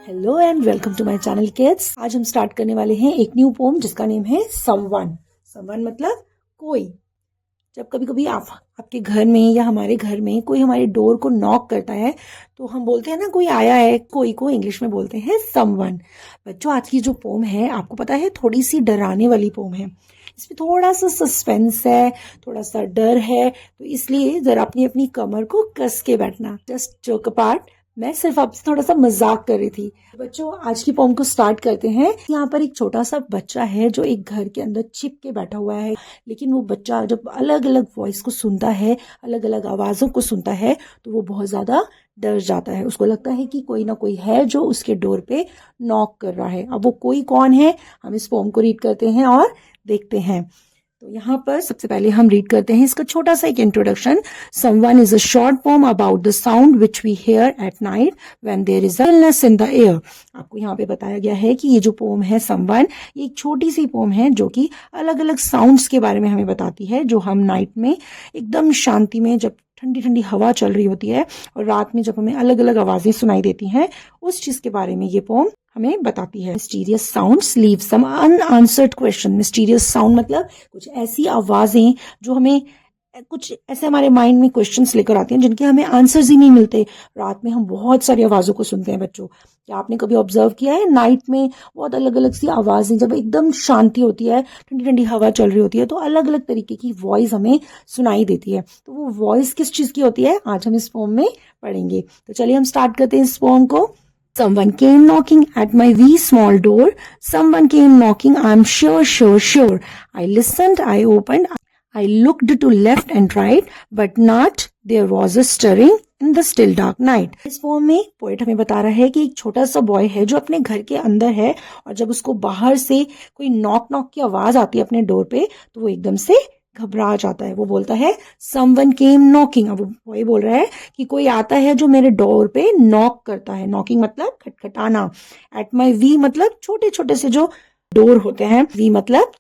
Hello and welcome to my channel kids. आज हम start करने वाले हैं एक न्यू पोम जिसका नेम है समवन। समवन मतलब कोई। जब कभी कभी आपके घर में या हमारे घर में कोई हमारे डोर को नॉक करता है तो हम बोलते हैं ना कोई आया है, कोई को इंग्लिश में बोलते हैं समवन। बच्चों, आज की जो पोम है आपको पता है थोड़ी सी डराने वाली पोम है। इसमें थोड़ा सा सस्पेंस है, थोड़ा सा डर है, तो इसलिए जरा अपनी अपनी कमर को कस के बैठना। जस्ट जोक अपार्ट, मैं सिर्फ आपसे थोड़ा सा मजाक कर रही थी। बच्चों, आज की पोम को स्टार्ट करते हैं। यहाँ पर एक छोटा सा बच्चा है जो एक घर के अंदर छिप के बैठा हुआ है, लेकिन वो बच्चा जब अलग अलग वॉइस को सुनता है, अलग अलग आवाजों को सुनता है, तो वो बहुत ज्यादा डर जाता है। उसको लगता है कि कोई ना कोई है जो उसके डोर पे नॉक कर रहा है। अब वो कोई कौन है, हम इस पोम को रीड करते हैं और देखते हैं। तो यहाँ पर सबसे पहले हम रीड करते हैं इसका छोटा सा एक introduction. Someone is a short poem about the sound which we hear at night when there is illness in the air. आपको यहाँ पे बताया गया है कि ये जो पोम है समवन, ये एक छोटी सी पोम है जो कि अलग अलग साउंड्स के बारे में हमें बताती है, जो हम नाइट में एकदम शांति में, जब ठंडी ठंडी हवा चल रही होती है और रात में जब हमें अलग अलग आवाजें सुनाई देती हैं, उस चीज के बारे में ये पोम हमें बताती है। Mysterious sounds leave some unanswered question. Mysterious sound मतलब कुछ ऐसी आवाजें जो हमें कुछ ऐसे हमारे माइंड में क्वेश्चंस लेकर आती हैं जिनके हमें आंसर्स ही नहीं मिलते। रात में हम बहुत सारी आवाजों को सुनते हैं बच्चों। क्या आपने कभी ऑब्जर्व किया है, नाइट में बहुत अलग अलग सी आवाजें, जब एकदम शांति होती है, ठंडी ठंडी हवा चल रही होती है, तो अलग अलग तरीके की वॉइस हमें सुनाई देती है। तो वो वॉइस किस चीज की होती है, आज हम इस पोम में पढ़ेंगे। तो चलिए हम स्टार्ट करते हैं इस पोम को। Someone came knocking at my wee small door. Someone came knocking, I'm sure, sure, sure. I listened, I opened, I looked to left and right, but not there was a stirring in the still dark night. इस poem में poet हमें बता रहा है कि एक छोटा सा बॉय है जो अपने घर के अंदर है, और जब उसको बाहर से कोई नॉक नॉक की आवाज आती है अपने डोर पे, तो वो एकदम से घबरा जाता है। वो बोलता है समवन केम नॉकिंग। अब वही बोल रहा है कि कोई आता है जो मेरे डोर पे नॉक करता है। नॉकिंग मतलब खटखटाना। एट माई वी मतलब छोटे छोटे से जो डोर होते हैं, वी मतलब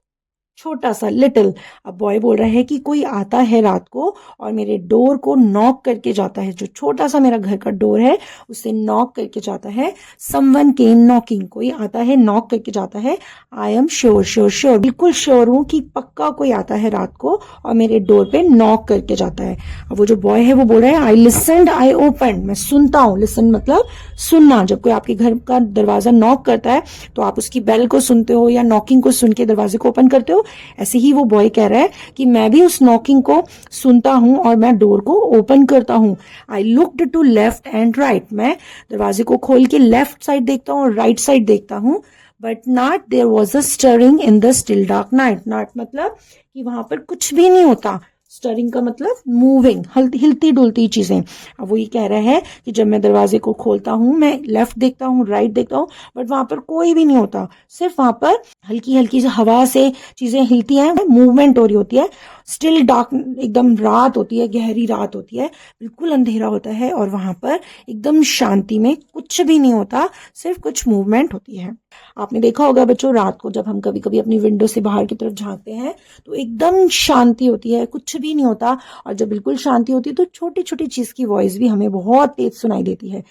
छोटा सा, लिटिल। अब बॉय बोल रहा है कि कोई आता है रात को और मेरे डोर को नॉक करके जाता है। जो छोटा सा मेरा घर का डोर है उसे नॉक करके जाता है। समवन केम नॉकिंग, कोई आता है नॉक करके जाता है। I am sure, sure, sure, बिल्कुल श्योर हूं कि पक्का कोई आता है रात को और मेरे डोर पे नॉक करके जाता है। अब वो जो बॉय है वो बोल रहा है आई लिसनड, आई ओपनड, मैं सुनता हूँ। लिसन मतलब सुनना। जब कोई आपके घर का दरवाजा नॉक करता है तो आप उसकी बेल को सुनते हो या नॉकिंग को सुन के दरवाजे को ओपन करते हो। ऐसे ही वो बॉय कह रहा है कि मैं भी उस नॉकिंग को सुनता हूं और मैं डोर को ओपन करता हूं। I looked to left and right, मैं दरवाजे को खोल के लेफ्ट साइड देखता हूं और राइट साइड देखता हूं। But not there was a stirring in the still dark night. Not मतलब कि वहां पर कुछ भी नहीं होता। स्टरिंग का मतलब मूविंग, हिलती डुलती चीजें। अब वो ये कह रहा है कि जब मैं दरवाजे को खोलता हूं, मैं लेफ्ट देखता हूं, राइट देखता हूं, बट वहां पर कोई भी नहीं होता। सिर्फ वहां पर हल्की हल्की सी हवा से चीजें हिलती हैं, मूवमेंट हो रही होती है। स्टिल डार्क, एकदम रात होती है, गहरी रात होती है, बिल्कुल अंधेरा होता है और वहां पर एकदम शांति में कुछ भी नहीं होता, सिर्फ कुछ मूवमेंट होती है। आपने देखा होगा बच्चों, रात को जब हम कभी कभी अपनी विंडो से बाहर की तरफ झांकते हैं तो एकदम शांति होती है, कुछ भी नहीं होता। और जब बिल्कुल शांति होती है तो छोटी छोटी चीज की वॉइस भी हमें बहुत तेज सुनाई देती है।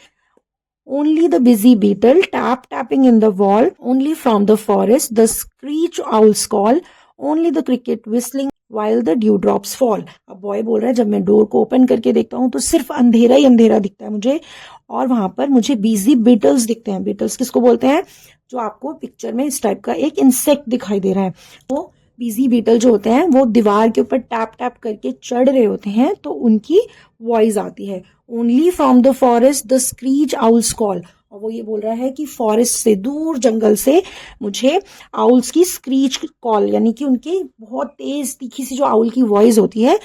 Only the busy beetle tapping in the wall, only from the forest the screech owl's call, only the cricket whistling while the dewdrops fall. अब बॉय बोल रहा है जब मैं डोर को ओपन करके देखता हूँ तो सिर्फ अंधेरा ही अंधेरा दिखता है मुझे, और वहां पर मुझे बिजी बीटल्स दिखते हैं। बीटल्स किसको बोलते हैं, जो आपको पिक्चर में इस टाइप का एक इंसेक्ट दिखाई दे रहा है। वो बिजी बीटल जो होते हैं वो दीवार के ऊपर टैप टैप करके चढ़ रहे होते हैं, तो उनकी वॉइस आती है। Only from the forest the screech owls call. और वो ये बोल रहा है कि फॉरेस्ट से, दूर जंगल से मुझे आउल्स की स्क्रीच कॉल, यानी कि उनकी बहुत तेज तीखी सी जो आउल की वॉइस होती है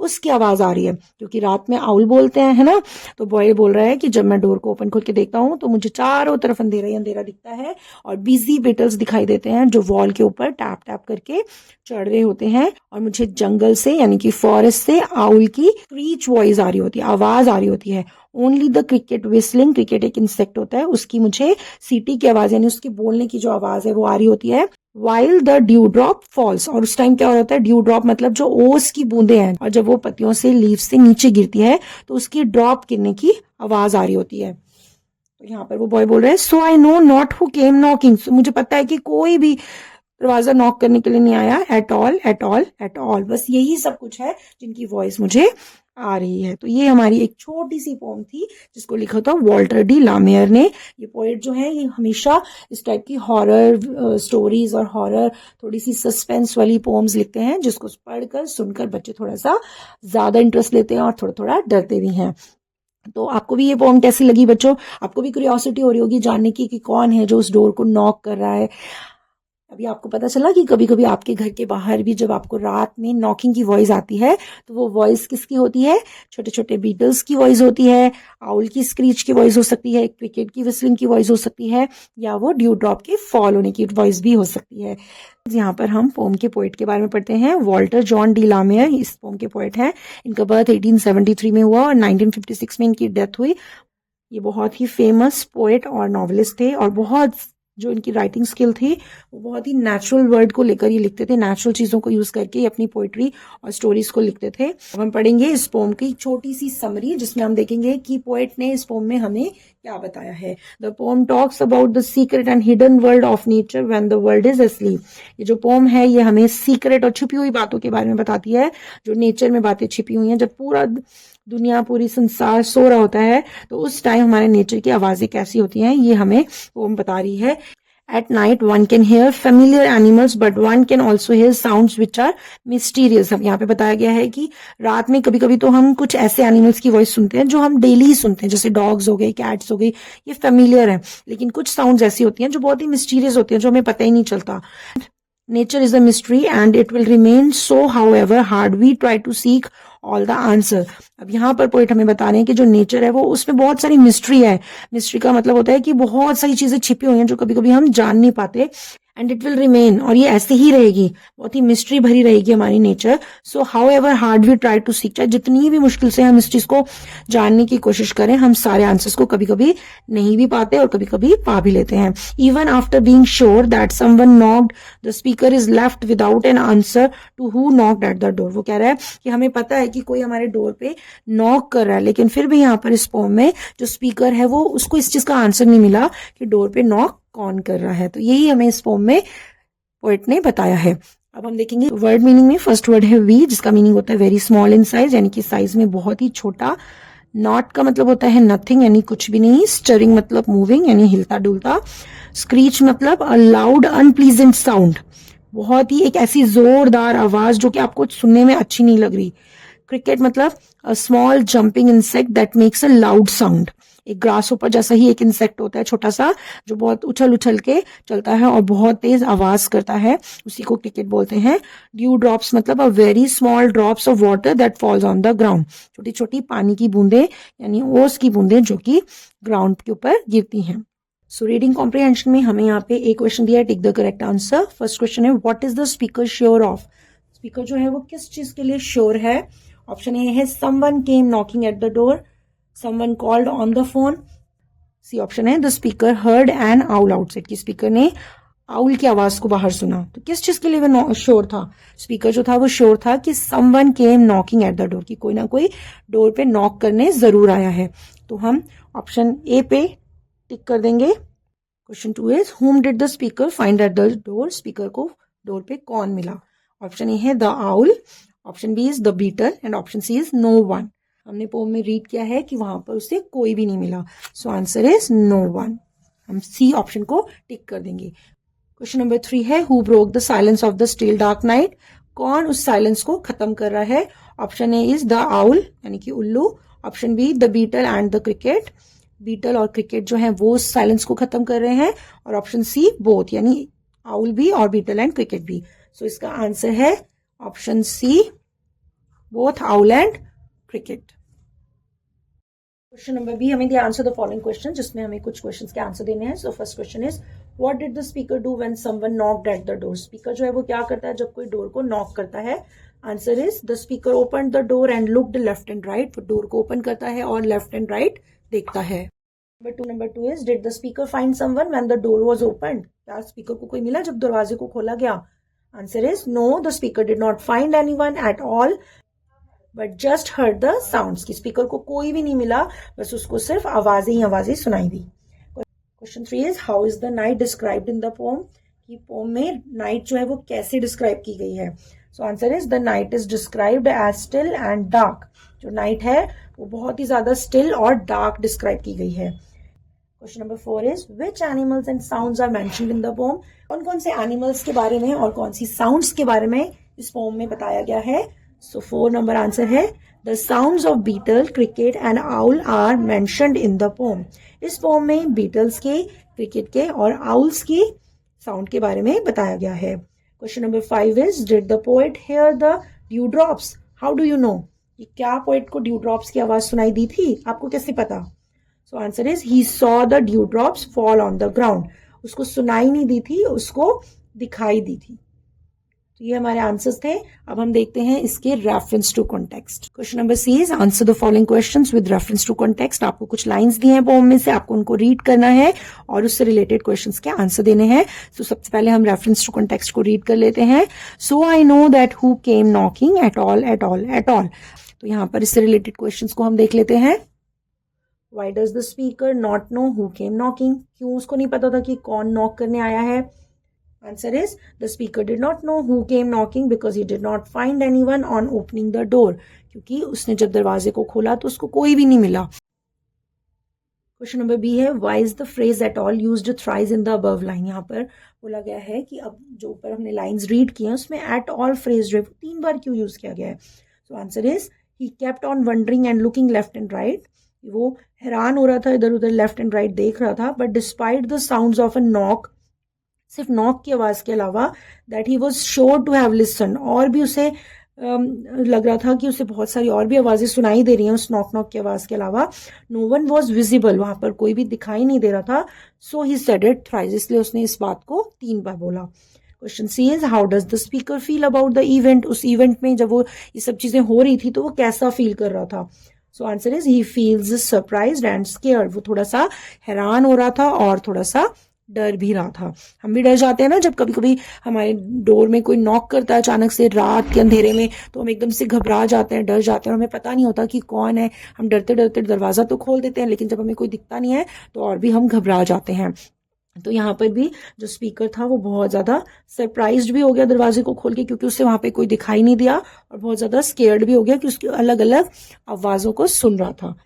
उसकी आवाज आ रही है, क्योंकि रात में आउल बोलते हैं, है ना। तो बॉय बोल रहा है कि जब मैं डोर को ओपन करके देखता हूँ तो मुझे चारों तरफ अंधेरा ही अंधेरा दिखता है और बिजी बीटल्स दिखाई देते हैं जो वॉल के ऊपर टैप टैप करके चढ़ रहे होते हैं, और मुझे जंगल से यानी कि फॉरेस्ट से आउल की स्क्रीच वॉइस आ रही होती है, आवाज आ रही होती है। Only the cricket whistling, cricket एक इंसेक्ट होता है, उसकी मुझे सीटी की आवाज यानी उसकी बोलने की जो आवाज है वो आ रही होती है। While the dew drop falls, और उस टाइम क्या हो रहा है, ड्यू ड्रॉप मतलब जो ओस की बूंदे हैं, और जब वो पत्तियों से लीव से नीचे गिरती है तो उसकी ड्रॉप गिरने की आवाज आ रही होती है। तो यहाँ पर वो बॉय बोल रहा है so I know not who came knocking, मुझे पता है कि कोई भी दरवाजा नॉक करने के लिए नहीं आया, eight all at all at all, बस यही सब कुछ है जिनकी वॉइस मुझे आ रही है। तो ये हमारी एक छोटी सी पोम थी जिसको लिखा था वॉल्टर डी लामेयर ने। ये पोएट जो है ये हमेशा इस टाइप की हॉरर स्टोरीज और हॉरर थोड़ी सी सस्पेंस वाली पोम्स लिखते हैं जिसको पढ़कर सुनकर बच्चे थोड़ा सा ज्यादा इंटरेस्ट लेते हैं और थोड़ा थोड़ा डरते भी हैं। तो आपको भी ये पोम कैसी लगी बच्चों? आपको भी क्यूरियोसिटी हो रही होगी जानने की कि कौन है जो उस डोर को नॉक कर रहा है। अभी आपको पता चला कि कभी कभी आपके घर के बाहर भी जब आपको रात में नॉकिंग की वॉइस आती है तो वो वॉइस किसकी होती है? छोटे छोटे बीटल्स की वॉइस होती है, आउल की स्क्रीच की वॉइस हो सकती है, क्रिकेट की विस्लिंग की वॉइस हो सकती है, या वो ड्यू ड्रॉप के फॉल होने की वॉइस भी हो सकती है। यहाँ पर हम पोम के पोएट के बारे में पढ़ते हैं। वॉल्टर जॉन डी लामेयर इस पोम के पोएट हैं। इनका बर्थ 1873 में हुआ और 1956 में इनकी डेथ हुई। ये बहुत ही फेमस पोएट और नॉवेलिस्ट थे और बहुत जो इनकी राइटिंग स्किल थी वो बहुत ही नेचुरल वर्ड को लेकर ये लिखते थे, नेचुरल चीजों को यूज करके अपनी पोइट्री और स्टोरीज को लिखते थे। अब हम पढ़ेंगे इस पोम की छोटी सी समरी जिसमें हम देखेंगे कि पोएट ने इस पोम में हमें क्या बताया है। The pome talks about the secret and hidden world of nature when the world is asleep। ये जो पोम है ये हमें सीक्रेट और छुपी हुई बातों के बारे में बताती है, जो नेचर में बातें छिपी हुई हैं। जब पूरा दुनिया पूरी संसार सो रहा होता है तो उस टाइम हमारे नेचर की आवाजें कैसी होती हैं ये हमें पोम बता रही है। At night one can hear familiar animals but one can also hear sounds which are mysterious। अब यहाँ पे बताया गया है कि रात में कभी कभी तो हम कुछ ऐसे एनिमल्स की वॉइस सुनते हैं जो हम डेली ही सुनते हैं, जैसे डॉग्स हो गए, कैट्स हो गई, ये फेमिलियर है। लेकिन कुछ साउंड्स ऐसी होती हैं जो बहुत ही मिस्टीरियस होती हैं, जो हमें पता ही नहीं चलता। Nature is a mystery and it will remain so however hard we try to seek all the answer. अब यहाँ पर पोइट हमें बता रहे हैं कि जो नेचर है वो उसमें बहुत सारी मिस्ट्री है। मिस्ट्री का मतलब होता है कि बहुत सारी चीजें छिपी हुई हैं जो कभी कभी हम जान नहीं पाते। एंड इट विल रिमेन, और ये ऐसे ही रहेगी, बहुत ही मिस्ट्री भरी रहेगी हमारी nature. So however hard we try to seek, चाहे जितनी भी मुश्किल से हम इस चीज को जानने की कोशिश करें, हम सारे आंसर्स को कभी कभी नहीं भी पाते और कभी कभी पा भी लेते हैं। Even after being sure that someone knocked the speaker is left without an answer to who knocked at the door. वो कह रहा है कि हमें पता है कि कोई हमारे डोर पे नॉक कर रहा है, लेकिन फिर भी यहाँ पर इस पोम में जो स्पीकर है वो उसको इस चीज का आंसर नहीं मिला कि डोर पे नॉक कौन कर रहा है। तो यही हमें इस पोम में पोएट ने बताया है। अब हम देखेंगे वर्ड मीनिंग में। फर्स्ट वर्ड है वी, जिसका मीनिंग होता है वेरी स्मॉल इन साइज, यानी कि साइज में बहुत ही छोटा। नॉट का मतलब होता है नथिंग, यानी कुछ भी नहीं। स्टरिंग मतलब मूविंग, यानी हिलता डुलता। स्क्रीच मतलब अ लाउड अनप्लीजेंट साउंड, बहुत ही एक ऐसी जोरदार आवाज जो कि आपको सुनने में अच्छी नहीं लग रही। क्रिकेट मतलब a small jumping insect that makes a loud sound. एक ग्रास होपर जैसा ही एक इंसेक्ट होता है छोटा सा, जो बहुत उछल उछल के चलता है और बहुत तेज आवाज करता है, उसी को क्रिकेट बोलते हैं। ड्यू ड्रॉप्स मतलब a very small drops of water that falls on the ground, छोटी छोटी पानी की बूंदें यानी ओस की बूंदें जो कि ग्राउंड के ऊपर गिरती हैं। सो रीडिंग कॉम्प्रिहेंशन में हमें यहाँ पे एक क्वेश्चन दिया है, tick the correct answer. First question है what is the speaker sure of. Speaker जो है वो किस चीज के लिए श्योर है? ऑप्शन ए है someone came knocking at the door, someone called on the phone. C option है the speaker heard an owl outside, की स्पीकर ने आउल की आवाज को बाहर सुना। तो किस चीज के लिए वो श्योर था? स्पीकर जो था वो श्योर था कि someone came knocking at the door, कि कोई ना कोई डोर पे नॉक करने जरूर आया है। तो हम ऑप्शन ए पे टिक कर देंगे। Question 2 is whom did the speaker find at the door, speaker को डोर पे कौन मिला? ऑप्शन ए है the owl, option B is the beetle and option C is no one. हमने पोम में रीड किया है कि वहां पर उसे कोई भी नहीं मिला, so answer is no one. हम सी ऑप्शन को टिक कर देंगे। क्वेश्चन नंबर 3 है who broke the silence of the still dark night, कौन उस साइलेंस को खत्म कर रहा है? Option A is the owl यानी कि उल्लू, option B the beetle and the cricket, beetle और क्रिकेट जो है वो साइलेंस को खत्म कर रहे हैं, और ऑप्शन सी बोथ यानी आउल भी और बीटल एंड क्रिकेट भी। सो इसका आंसर है option C, both owl and cricket. Question number B हमें दिया आंसर द फॉलोइंग क्वेश्चन, जिसमें हमें कुछ क्वेश्चंस के आंसर देने हैं। So first question is what did the speaker do when someone knocked at the door. Speaker जो है वो क्या करता है जब कोई डोर को नॉक करता है? Answer is the speaker opened the door and looked left and right, वो डोर को ओपन करता है और लेफ्ट एंड राइट देखता है। Number two is did the speaker find someone when the door was opened, क्या स्पीकर को कोई मिला जब दरवाजे को खोला गया? Answer is no, the speaker did not find anyone at all but just heard the sounds, की स्पीकर को कोई भी नहीं मिला, बस उसको सिर्फ आवाजें ही आवाजें सुनाई दी। Question 3 is how is the night described in the poem, कि पोम में नाइट जो है वो कैसे डिस्क्राइब की गई है. So answer is the night is described as still and dark. जो नाइट है वो बहुत ही ज्यादा स्टिल और डार्क डिस्क्राइब की गई है. Question number 4 is which animals and sounds are mentioned in the poem. कौन कौन से एनिमल्स के बारे में और कौन सी साउंड्स के बारे में इस पोम में बताया गया है. सो 4 नंबर आंसर है the sounds of beetle, cricket and owl are mentioned in the poem. इस पोम में बीटल्स के, क्रिकेट के और आउल्स की साउंड के बारे में बताया गया है. Question number 5 is did the poet here the due drops. How do you know, कि क्या पोएट को ड्यू ड्रॉप्स की आवाज सुनाई दी थी, आपको कैसे पता. सो answer is he saw the due drops fall on the ground. उसको सुनाई नहीं दी थी, उसको दिखाई दी थी. तो ये हमारे आंसर्स थे. अब हम देखते हैं इसके reference to context. Question number C is answer the following questions with reference to context. आपको कुछ लाइंस दी हैं पोम में से, आपको उनको रीड करना है और उससे रिलेटेड क्वेश्चंस के आंसर देने हैं. तो सबसे पहले हम रेफरेंस टू कॉन्टेक्स्ट को रीड कर लेते हैं. So I know that who came knocking at all at all at all. तो यहाँ पर इससे रिलेटेड क्वेश्चंस को हम देख लेते हैं. Why does the speaker not know who came knocking? क्यों उसको नहीं पता था कि कौन नॉक करने आया है. Answer is the speaker did not know who came knocking because he did not find anyone on opening the door. क्योंकि उसने जब दरवाजे को खोला तो उसको कोई भी नहीं मिला. क्वेश्चन नंबर बी है why is the phrase at all used thrice in the above line. यहाँ पर बोला गया है कि अब जो ऊपर हमने लाइंस रीड की हैं उसमें एट ऑल फ्रेज जो है वो 3 बार क्यों यूज किया गया है. So answer is he kept on wondering and looking left and right. वो हैरान हो रहा था, इधर उधर लेफ्ट एंड राइट देख रहा था. But despite the sounds of a knock, सिर्फ नॉक की आवाज के अलावा, that he was sure to have listen, और भी उसे लग रहा था कि उसे बहुत सारी और भी आवाजें सुनाई दे रही हैं उस नॉक नॉक की आवाज के अलावा. नो वन वॉज विजिबल, वहां पर कोई भी दिखाई नहीं दे रहा था. So he said it thrice, इसलिए उसने इस बात को 3 बार बोला. Question C is how does the speaker feel about the event. उस इवेंट में जब वो ये सब चीजें हो रही थी तो वो कैसा फील कर रहा था. सो answer is he feels surprised and scared. वो थोड़ा सा हैरान हो रहा था और थोड़ा सा डर भी रहा था. हम भी डर जाते हैं ना जब कभी कभी हमारे डोर में कोई नॉक करता है अचानक से रात के अंधेरे में, तो हम एकदम से घबरा जाते हैं, डर जाते हैं और हमें पता नहीं होता कि कौन है. हम डरते डरते दरवाजा तो खोल देते हैं, लेकिन जब हमें कोई दिखता नहीं है तो और भी हम घबरा जाते हैं. तो यहाँ पर भी जो स्पीकर था वो बहुत ज्यादा सरप्राइज्ड भी हो गया दरवाजे को खोल के, क्योंकि उसे वहां पे कोई दिखाई नहीं दिया, और बहुत ज्यादा स्केयर्ड भी हो गया कि उसकी अलग अलग आवाजों को सुन रहा था.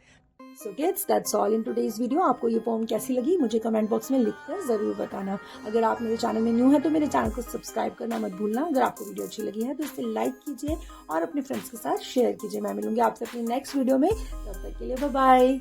So kids that's all in today's video. आपको ये पोम कैसी लगी मुझे कमेंट बॉक्स में लिखकर जरूर बताना. अगर आप मेरे चैनल में न्यू है तो मेरे चैनल को सब्सक्राइब करना मत भूलना. अगर आपको वीडियो अच्छी लगी है तो इसे लाइक कीजिए और अपने फ्रेंड्स के साथ शेयर कीजिए. मैं मिलूंगी आपसे अपनी नेक्स्ट वीडियो में. तब तक के लिए बाय बाय.